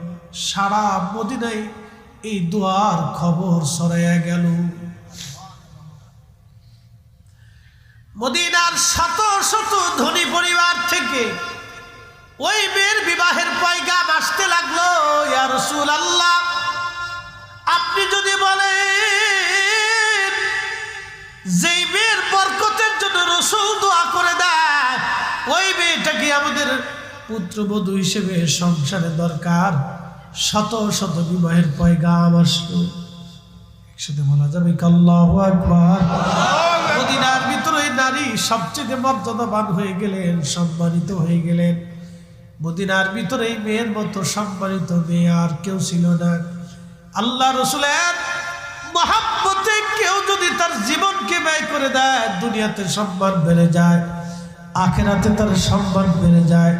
সারা মদিনায় এই দোয়ার খবর ছড়াইয়া গেল। মদিনার শত শত ধনী পরিবার থেকে ওই মেয়ের বিবাহের পয়গাম আসতে লাগলো। ইয়া রাসূলুল্লাহ, আপনি যদি বলেন যেই মেয়ের বরকতের জন্য রাসূল দোয়া করে দেয়, ওই মেয়েটাকে আমাদের পুত্রবধূ হিসেবে সংসারে দরকার, শত শত বিবাহের পয়গাম আসলো। একসাথে বলা যাবে আল্লাহু আকবার। মদিনার ভিতরে নারী সবচেয়ে মর্যাদাবান হয়ে গেলেন, সম্মানিত হয়ে গেলেন। মদিনার ভিতরে এই মেয়ের মতো সম্মানিত মেয়ে আর কেউ ছিল না। আল্লাহ রাসূলের মহব্বতে কেউ যদি তার জীবনকে ব্যয় করে দেয়, দুনিয়াতে সম্মান বেড়ে যায়, আখিরাতে তার সম্মান বেড়ে যায়।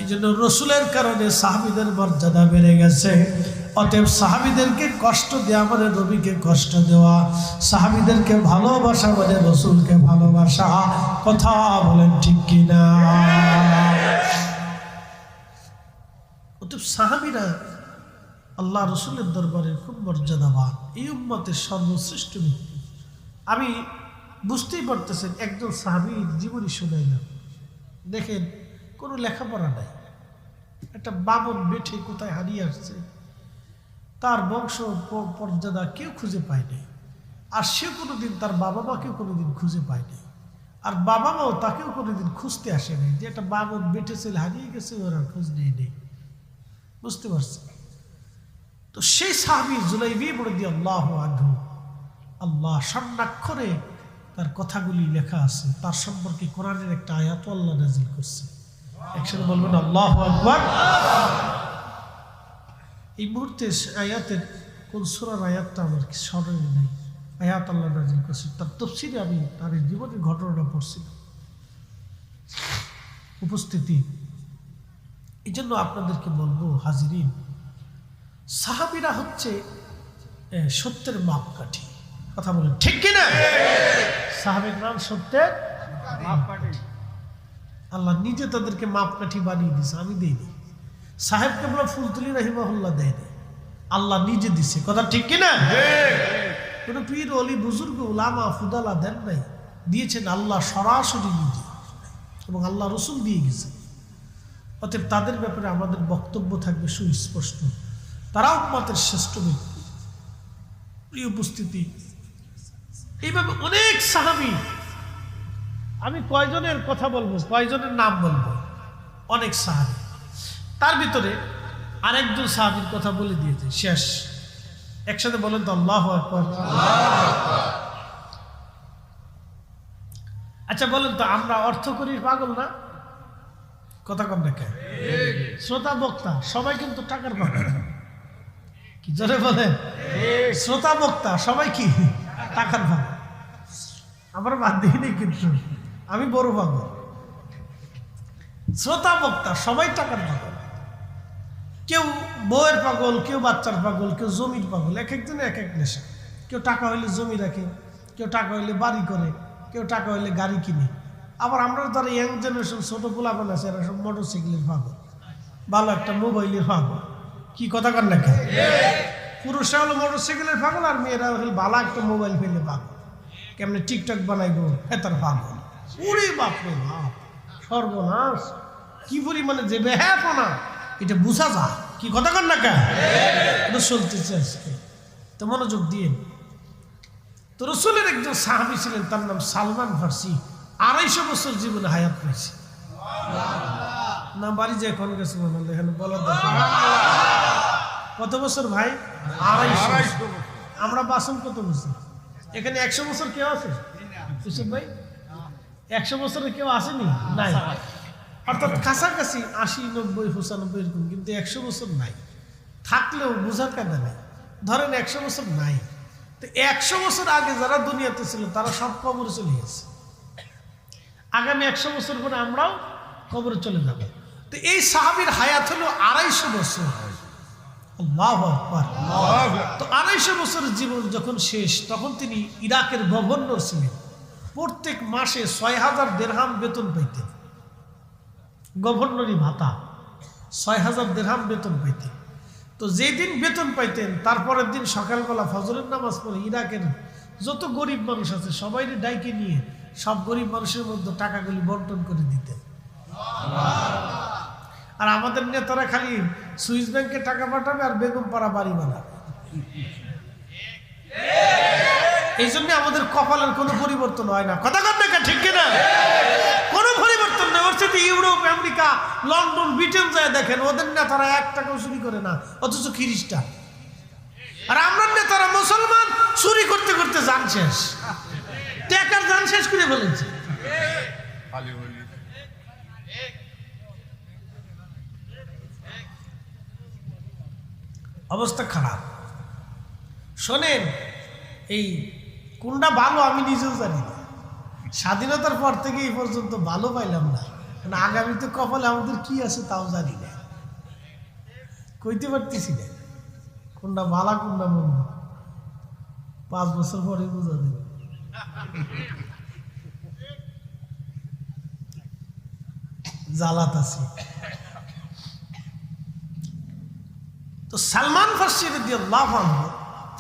এই জন্য রাসূলের কারণে সাহাবীদের মর্যাদা বেড়ে গেছে। অতএব সাহাবীদেরকে কষ্ট দেওয়া মানে নবীকে কষ্ট দেওয়া, সাহাবীদেরকে ভালোবাসা মানে রাসূলকে ভালোবাসা। কথা বলেন ঠিক কিনা? অতএব সাহাবীরা আল্লাহ রাসূলের দরবারে খুব মর্যাদাবান, এই উম্মতের সর্বশ্রেষ্ঠ ব্যক্তি। আমি বুঝতেই পারতেছেন, একজন সাহাবীর জীবনী শুনাইলাম। দেখেন, কোনো লেখাপড়া নাই, একটা বামন বেঠে কোথায় হারিয়ে আসছে, তার বংশ পর্যাদা কেউ খুঁজে পায়নি, আর সে কোনোদিন তার বাবা মাকেও কোনোদিন খুঁজে পায়নি, আর বাবা মাও তাকেও কোনোদিন খুঁজতে আসেনি। যে একটা বামন বেঠে ছেলে হারিয়ে গেছে, ওরা খোঁজ নিয়ে নেই। বুঝতে পারছে? তো সেই সাহাবী জুলাইবিব রাদিয়াল্লাহু আনহু, আল্লাহ স্বর্ণাক্ষরে তার কথাগুলি লেখা আছে, তার সম্পর্কে কোরআনের একটা আয়াত আল্লাহ নাযিল করছে। একসাথে বলবেন আল্লাহু আকবার। এই মুহূর্তে আয়াতের কোন সূরার আয়াতটা আমার স্মরণে নেই, আয়াত আল্লাহ নাযিল করছে, তার তাফসীরে আমি তার জীবনের ঘটনাটা পড়ছিলাম উপস্থিতি। এই জন্য আপনাদেরকে বলবো হাজিরিন, সাহাবীরা হচ্ছে সত্যের মাপকাঠি। কথা বলেন ঠিক কিনা? সাহাবীরা সত্যের মাপকাঠি। আল্লাহ নিজে তাদেরকে মাপকাঠি বানিয়ে দিয়েছে, আমি দেইনি। সাহেব কেবলা ফুলতুলি রাহিমাহুল্লাহ দেয়নি, আল্লাহ নিজে দিছে। কথা ঠিক কিনা? কোন পীর ওলি বুজুর্গ উলামা ফুদালা দেন নাই, দিয়েছেন আল্লাহ সরাসরি নিজে, এবং আল্লাহ রাসূল দিয়ে গেছে। অতএব তাদের ব্যাপারে আমাদের বক্তব্য থাকবে সুস্পষ্ট, তারা উম্মতের শ্রেষ্ঠ ব্যক্তি। প্রিয় উপস্থিতি, এইভাবে অনেক সাহাবী, আমি কয়জনের কথা বলবো, কয়জনের নাম বলবো, অনেক সাহাবী। তার ভিতরে আরেকজন সাহাবীর কথা বলে দিয়েছে, শেষ। একসাথে বলেন তো আল্লাহু আকবার। আচ্ছা বলেন তো, আমরা অর্থ করি পাগল না? কথা কম রেখে শ্রোতা বক্তা সবাই কিন্তু টাকার পাগল। কি জোরে বলেন? শ্রোতা বক্তা সবাই কি টাকার পাগল? আমরা বাদ দিইনি, কিন্তু আমি বড় পাগল। শ্রোতা বক্তা সবাই টাকার পাগল। কেউ বউয়ের পাগল, কেউ বাচ্চার পাগল, কেউ জমির পাগল। এক একজনে এক এক নেশা। কেউ টাকা হইলে জমি রাখে, কেউ টাকা হইলে বাড়ি করে, কেউ টাকা হইলে গাড়ি কিনে। আবার আমরা যারা ইয়াং জেনারেশন ছোট পোলাপান আছে, এরা সব মোটরসাইকেলের পাগল, ভালো একটা মোবাইলের পাগল। কি কথা কন না? পুরুষরা হলো মোটরসাইকেলের পাগল, আর মেয়েরা হলো ভালো একটা মোবাইল ফেলে পাগল। কেমনে টিকটক বানাইবো তার পাগল। ওরে বাপরে বাপ, সর্বনাশ! কি পরিমাণে যে বেহাপনা, এটা বুঝা যায়। কি কথা কন না? চলতেছে আজকে, তো মনোযোগ দিয়ে। তো রাসূলের একজন সাহাবী ছিলেন, তার নাম সালমান ফারসি 250 বছর জীবনে হায়াত পেয়েছে না। বাড়ি যে এখন গেছে মনে হলো এখানে বলার দরকার। কত বছর ভাই? 250। আমরা বাসন কত বছর? এখানে 100 বছর কেউ আছে ইউসুফ ভাই? 100 বছরের কেউ আসেনি? নাই। অর্থাৎ কাছাকাছি 80, 90, 95 এরকম, কিন্তু 100 বছর নাই। থাকলেও বোঝার কায়দা নাই। ধরেন 100 বছর নাই, তো 100 বছর আগে যারা দুনিয়াতে ছিল তারা সব কবরে চলে গেছে। আগামী 100 বছর পরে আমরাও কবরে চলে যাব। তো এই সাহাবীর হায়াত হলো 250 বছর। আল্লাহু আকবার। তো 250 বছরের জীবন যখন শেষ, তখন তিনি ইরাকের গভর্নর ছিলেন। প্রত্যেক মাসে 6000 দিরহাম বেতন পাইতেন। গভর্নরি ভাতা 6000 দিরহাম বেতন পাইতেন। তো যেদিন বেতন পাইতেন তারপরের দিন সকালবেলা ফজরের নামাজ পড়ে ইরাকের যত গরিব মানুষ আছে সবাই ডাইকে নিয়ে সব গরিব মানুষের মধ্যে টাকাগুলি বন্টন করে দিতেন। আর আমাদের নেতারা খালি সুইস ব্যাংকে টাকা পাঠাবে আর বেগম পাড়া বাড়ি বানাবে। এই জন্য আমাদের কপালের কোনো পরিবর্তন হয় না। কথা কন না, ঠিক কিনা? কোনো পরিবর্তন নেই। ওর সাথে ইউরোপ, আমেরিকা, লন্ডন, ব্রিটেন যায় দেখেন, ওদের নেতারা 1 টাকাও চুরি করে না, অথচ খ্রিস্টান। আর আমরা নেতারা মুসলমান, চুরি করতে করতে জান শেষ, টাকার জান শেষ করে ফেলেছে। অবস্থা খারাপ। শোনেন, এই কোনটা ভালো আমি নিজেও জানি না। স্বাধীনতার পর থেকে এই পর্যন্ত ভালো পাইলাম না। আগামীতে কপালে আমাদের কি আছে তাও জানি না, কইতে পারতেছি না কোনটা ভালো কোনটা মন্দ। 5 বছর পরে বোঝা যাবে। জালাত আছে। তো সালমান ফার্সি রাদিয়াল্লাহু আনহু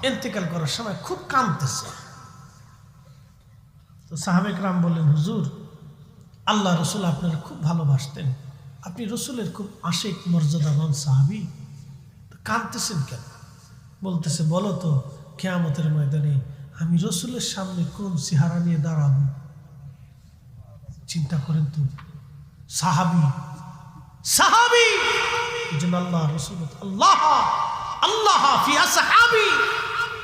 ইন্তেকাল করার সময় খুব কাঁদতেছে। তো সাহাবে কেরাম বললেন, হুজুর, আল্লাহ রসুল আপনারা খুব ভালোবাসতেন, আপনি রসুলের খুব আশিক মর্যাদাবান সাহাবী, কাঁদতেছেন কেন? বলতেছে, বলো তো কিয়ামতের ময়দানে আমি রসুলের সামনে কোন চেহারা নিয়ে দাঁড়াবো? চিন্তা করেন তো, সাহাবী সাহাবী। আল্লাহ রসুল, আল্লাহ আল্লাহ ফি আসহাবি,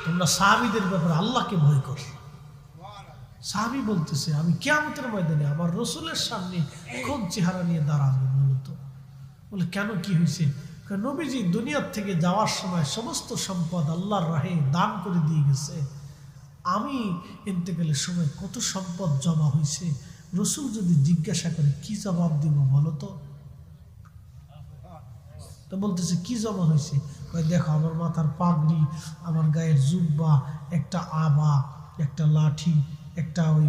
তোমরা সাহাবীদের ব্যাপারে আল্লাহকে ভয় করো। সাহাবী বলতেছে, আমি কিয়ামতের ময়দানে আমার রসুলের সামনে কোন চেহারা নিয়ে দাঁড়াবো বলতো? বলে, কেন, কি হয়েছে? নবীজি দুনিয়ার থেকে যাওয়ার সময় সমস্ত সম্পদ আল্লাহর রাহে দান করে দিয়ে গেছে। আমি ইন্তেকালের সময় কত সম্পদ জমা হয়েছে, রসুল যদি জিজ্ঞাসা করে কি জবাব দিব বলো তো? তো বলতেছে, কি জমা হয়েছে? দেখো, আমার মাথার পাগড়ি, আমার গায়ের জুব্বা, একটা আবা, একটা লাঠি, একটা ওই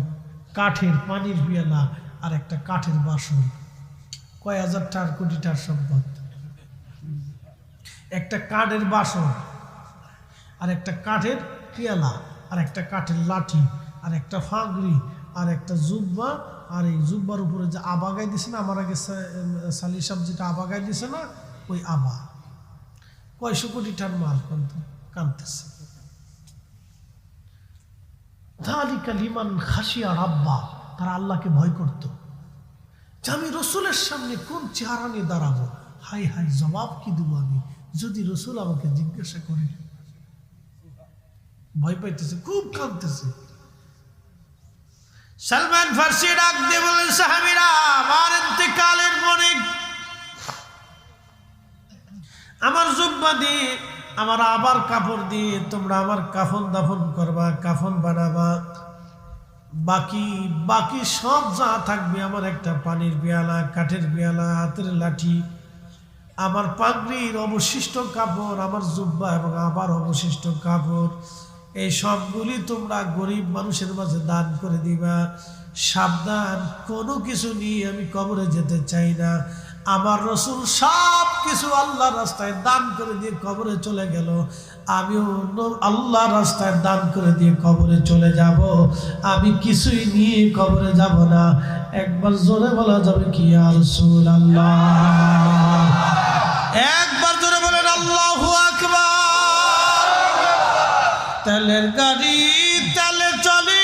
কাঠের পানির পিয়ালা, আর একটা কাঠের বাসন। কয় হাজার কোটি টাকার সম্পদ। একটা কাঠের বাসন, আর একটা কাঠের পিয়ালা, আর একটা কাঠের লাঠি, আর একটা ফাগড়ি, আর একটা জুব্বা, আর এই জুব্বার উপরে যে আবা গায়ে দিছে না, আমার আগে সালি সাহেব যেটা আবা গায়ে দিছে না, ওই আবা। কয়শো কোটি টাকার মাল। কাঁদতেছে। যালিকা লিমান খাশিয়া রাব্বা, তারা আল্লাহকে ভয় করত। যে আমি রসুলের সামনে কোন চেহারা নিয়ে দাঁড়াবো, হাই হাই জবাব কি দেবো আমি যদি রসুল আমাকে জিজ্ঞাসা করে? ভয় পাইতেছে, খুব কাঁদতেছে। সালমান ফার্সি ডাক দিয়ে বলেন, সাহাবীরা, আমার ইন্তেকালের পরে আমার জুব্বা দিয়ে, আমার আবার কাপড় দিয়ে তোমরা আমার কাফন দাফন করবা, কাফন বানাবা। বাকি বাকি সব যা থাকবে, আমার একটা পানির পেয়ালা, কাঠের পেয়ালা, হাতের লাঠি, আমার পাগড়ির অবশিষ্ট কাপড়, আমার জুব্বা এবং আবার অবশিষ্ট কাপড়, এই সবগুলি তোমরা গরিব মানুষের মাঝে দান করে দিবা। সাবধান, কোনো কিছু নিয়ে আমি কবরে যেতে চাই না। আমার রসুল সব কিছু আল্লাহর রাস্তায় দান করে দিয়ে কবরে চলে গেল, আমিও আল্লাহর রাস্তায় দান করে দিয়ে কবরে চলে যাব। আমি কিছুই নিয়ে কবরে যাব না। একবার জোরে বলা যাবে কি, ইয়া রাসূলুল্লাহ? একবার জোরে বলেন আল্লাহু আকবার। তেলের গাড়ি তেলে চলে,